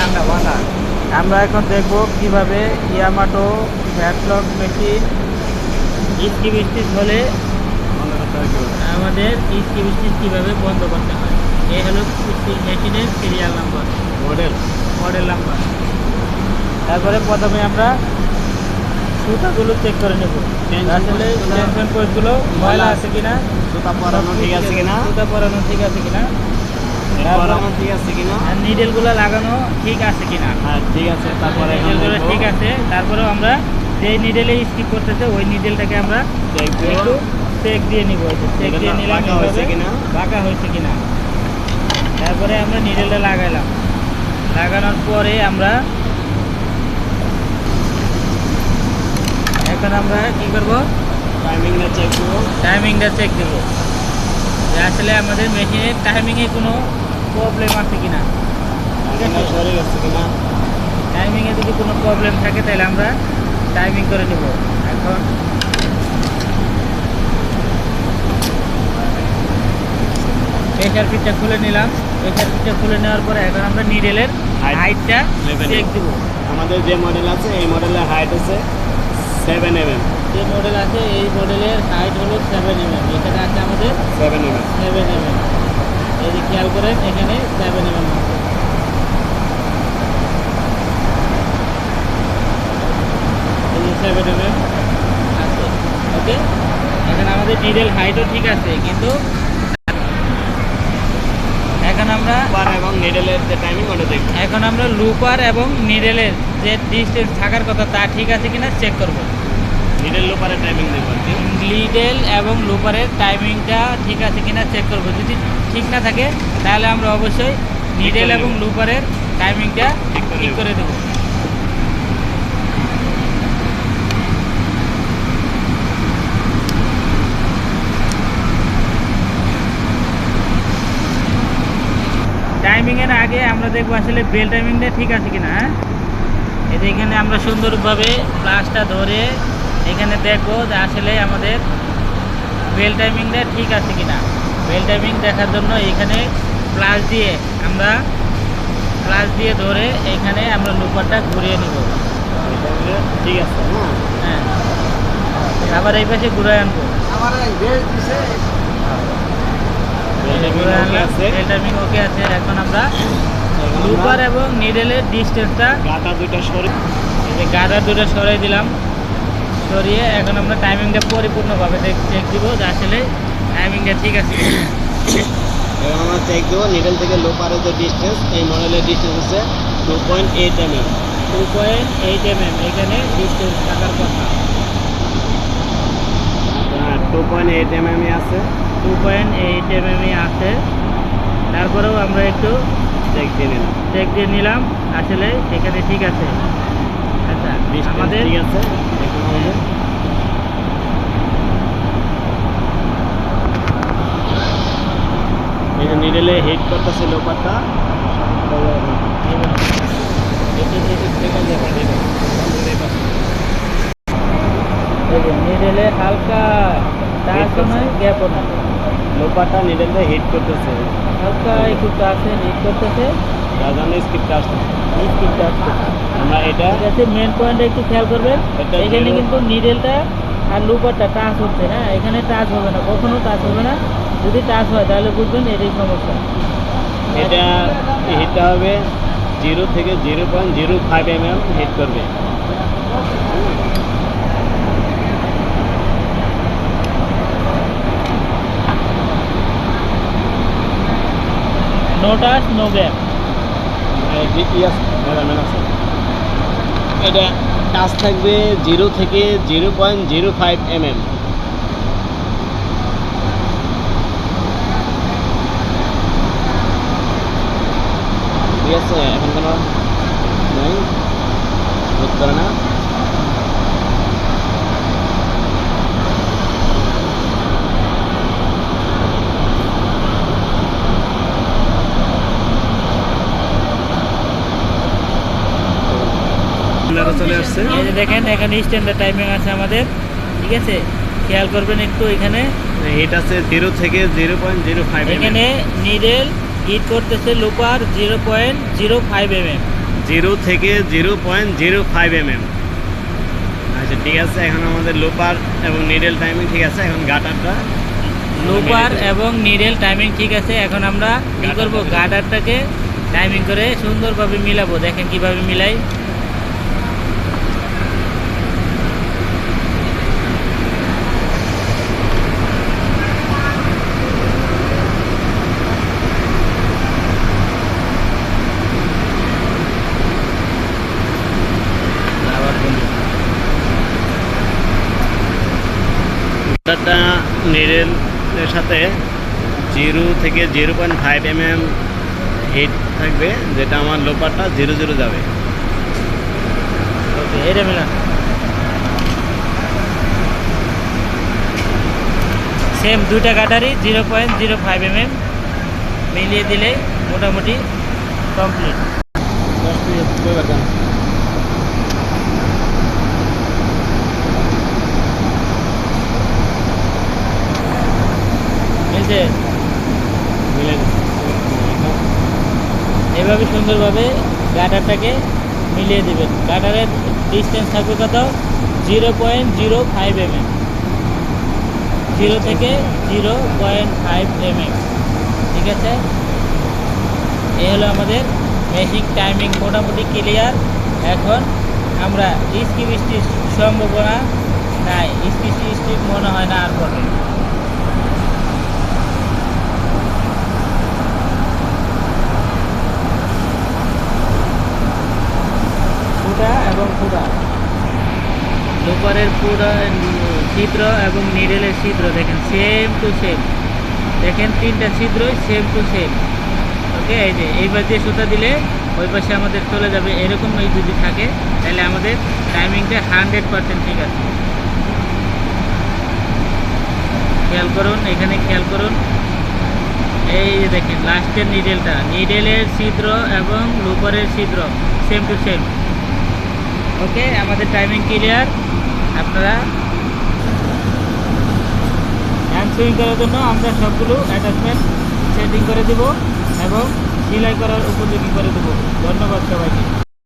ঠান্ডা বাতা। আমরা এখন দেখব কিভাবে ইয়ামাটো ফ্যাটলক মেশিন স্কিপ স্টিচ হলে আমাদের স্কিপ স্টিচ কীভাবে বন্ধ করতে হয়। এই হলো মেশিনের সিরিয়াল নাম্বার, মডেল নাম্বার। তারপরে প্রথমে আমরা সুতাগুলো চেক করে নেব, আসলে টেনশন পোস্টগুলো ময়লা আছে কিনা, সুতা পরানো ঠিক আছে কিনা, সুতা পরানো ঠিক আছে কিনা, পরানো ঠিক আছে কিনা, আর নিডেলগুলো লাগানো ঠিক আছে কিনা। হ্যাঁ ঠিক আছে। তারপরে নিডেলগুলো ঠিক আছে। তারপরেও আমরা যেই নিডেলে স্কিপ করতেছে ওই নিডেলটাকে আমরা একটু চেক দিয়ে নিব। চেক দিয়ে নিলাম বাঁকা হয়েছে কিনা। তারপরে আমরা নিডেলটা লাগাইলাম। লাগানোর পরে আমরা এখন আমরা কি করব, টাইমিংটা চেক করব। টাইমিংটা চেক দেব যে আসলে আমাদের মেশিনের টাইমিংয়ে কোনো প্রবলেম আছে কিনা, ঠিক আছে, সরে গেছে কিনা। টাইমিংয়ে যদি কোনো প্রবলেম থাকে তাহলে আমরা টাইমিং করে নেব। এখন প্রেশার ফিটটা খুলে নিলাম। প্রেশার ফিটটা খুলে নেওয়ার পরে এখন আমরা নিডেলের হাইটটা চেক দেব। আমাদের যে মডেল আছে এই মডেলের হাইট আছে 7 mm। যে মডেল আছে এই মডেলের হাইট হলো 7 mm। এখানে আছে আমাদের 7 mm। এই যে খেয়াল করেন এখানে 7 mm আছে। এই যে 7 mm আছে, ওকে। এখন আমাদের নিডেল হাইটও ঠিক আছে, কিন্তু এখন আমরা এবং নিডেলের যে টাইমিং ওটা দেখব। এখন আমরা লুপার এবং নিডেলের যে ডিস্টেন্স থাকার কথা তা ঠিক আছে কিনা চেক করব। নিডেল লুপারের টাইমিং দেখব। নিডেল এবং লুপারের টাইমিংটা ঠিক আছে কিনা চেক করব। যদি ঠিক না থাকে তাহলে আমরা অবশ্যই নিডেল এবং লুপারের টাইমিংটা ঠিক করে দেব। টাইমিংয়ের আগে আমরা দেখবো আসলে বেল টাইমিংটা ঠিক আছে কিনা। হ্যাঁ, এই যে এখানে আমরা সুন্দরভাবে প্লাসটা ধরে এখানে দেখবো যে আসলে আমাদের বেল টাইমিংটা ঠিক আছে কিনা। বেল টাইমিং দেখার জন্য এখানে প্লাস দিয়ে আমরা ধরে এখানে আমরা লুপারটা ঘুরিয়ে নিব। ঠিক আছে। হ্যাঁ, আবার এই পাশে ঘুরে আনবো। বেল টাইমিং ওকে আছে। এখন আমরা লুপার এবং নিডেলের ডিস্টেন্সটা গাটা দুটো সরে, এই যে গাদার দুটো সরিয়ে দিলাম। সরিয়ে এখন আমরা টাইমিংটা পরিপূর্ণভাবে চেক দিব যে আসলে টাইমিংটা ঠিক আছে। এখন আমরা চেক দেবো নিডেল থেকে লুপারের যে ডিস্টেন্স, এই মডেলের ডিস্টেন্স হচ্ছে 2.8 mm। 2.8 mm এখানে ডিস্টেন্স থাকার কথা। 2.8 mm আছে। 2.8 mm আছে। তারপরেও আমরা একটু চেক দিয়ে নিলাম আসলে এখানে ঠিক আছে। আচ্ছা, আমাদের ঠিক আছে। এখন আমাদের এই যে নিডেলে হিট করতেছে লোপারটা, নিডেলে হালকা টাচও নয় গ্যাপও নয়, লোপারটা নিডেলে হিট করতেছে, হালকা একটু টাচে হিট করতেছে, যার জন্য স্কিপটা আসতেছে। স্কিপটা আসতেছে। আমরা এটা ঠিক আছে, মেন পয়েন্টে একটু খেয়াল করবেন। এখানে কিন্তু নিডেলটা আর লুপারটা টাচ হচ্ছে। হ্যাঁ, এখানে টাচ হবে না, কখনো টাচ হবে না। যদি টাচ হয় তাহলে বুঝবেন এটাই সমস্যা। এটা হিটটা হবে 0 থেকে 0.05 mm হিট করবে। No touch no gap. এটা টাচ থাকবে 0 থেকে 0.05 mm। ঠিক আছে, এখন কোনো নাই, বোধ করে না। চলে আসছে। এই যে দেখেন এখানে স্ট্যান্ডার্ড টাইমিং আছে আমাদের। ঠিক আছে, খেয়াল করবেন একটু। এখানে হিট আছে 0 থেকে 0.05 mm। এখানে নিডেল হিট করতেছে লুপার 0.05 mm। 0 থেকে 0.05 mm। আচ্ছা ঠিক আছে, এখন আমাদের লোপার এবং নিডেল টাইমিং ঠিক আছে। এখন গাটারটা লোপার এবং নিডেল টাইমিং ঠিক আছে। এখন আমরা কি করব, গার্ডারটাকে টাইমিং করে সুন্দরভাবে মিলাবো। দেখেন কিভাবে মিলাই। গাটারটা নিডেলের সাথে 0 থেকে 0.5 mm হিট থাকবে, যেটা আমার লোপারটা 0 যাবে। ওকে, এটা মিলান। সেম দুইটা গাটারই 0.05 mm মিলিয়ে দিলে মোটামুটি কমপ্লিট। মিলছে? এভাবে সুন্দরভাবে গাটারটাকে মিলিয়ে দিবেন। গাটারের ডিস্টেন্স থাকবে কত? 0.05 mm। 0 থেকে 0.5 mm। ঠিক আছে, এই হলো আমাদের মেশিং টাইমিং মোটামুটি ক্লিয়ার। এখন আমরা স্কিপ স্টিচ সম্ভাবনা নাই, স্টিচ মনে হয় না আর পরে। ফুটা এবং ফুটা, লোপারের পুরা ছিদ্র এবং নিডেলের ছিদ্র দেখেন সেম টু সেম। দেখেন তিনটা ছিদ্রই সেম টু সেম। ওকে, এই যে এইবার দিয়ে সুতা দিলে ওই পাশে আমাদের চলে যাবে। এরকম এই যদি থাকে তাহলে আমাদের টাইমিংটা 100% ঠিক আছে। খেয়াল করুন, এখানে খেয়াল করুন। এই যে দেখেন লাস্টের নিডেলটা, নিডেলের ছিদ্র এবং লোপারের ছিদ্র সেম টু সেম। ওকে, আমাদের টাইমিং ক্লিয়ার। আপনারা হ্যান্ড সুইং করার জন্য আমরা সবগুলো অ্যাটাচমেন্ট সেটিং করে দেব এবং সেলাই করার উপযোগী করে দেব। ধন্যবাদ সবাইকে।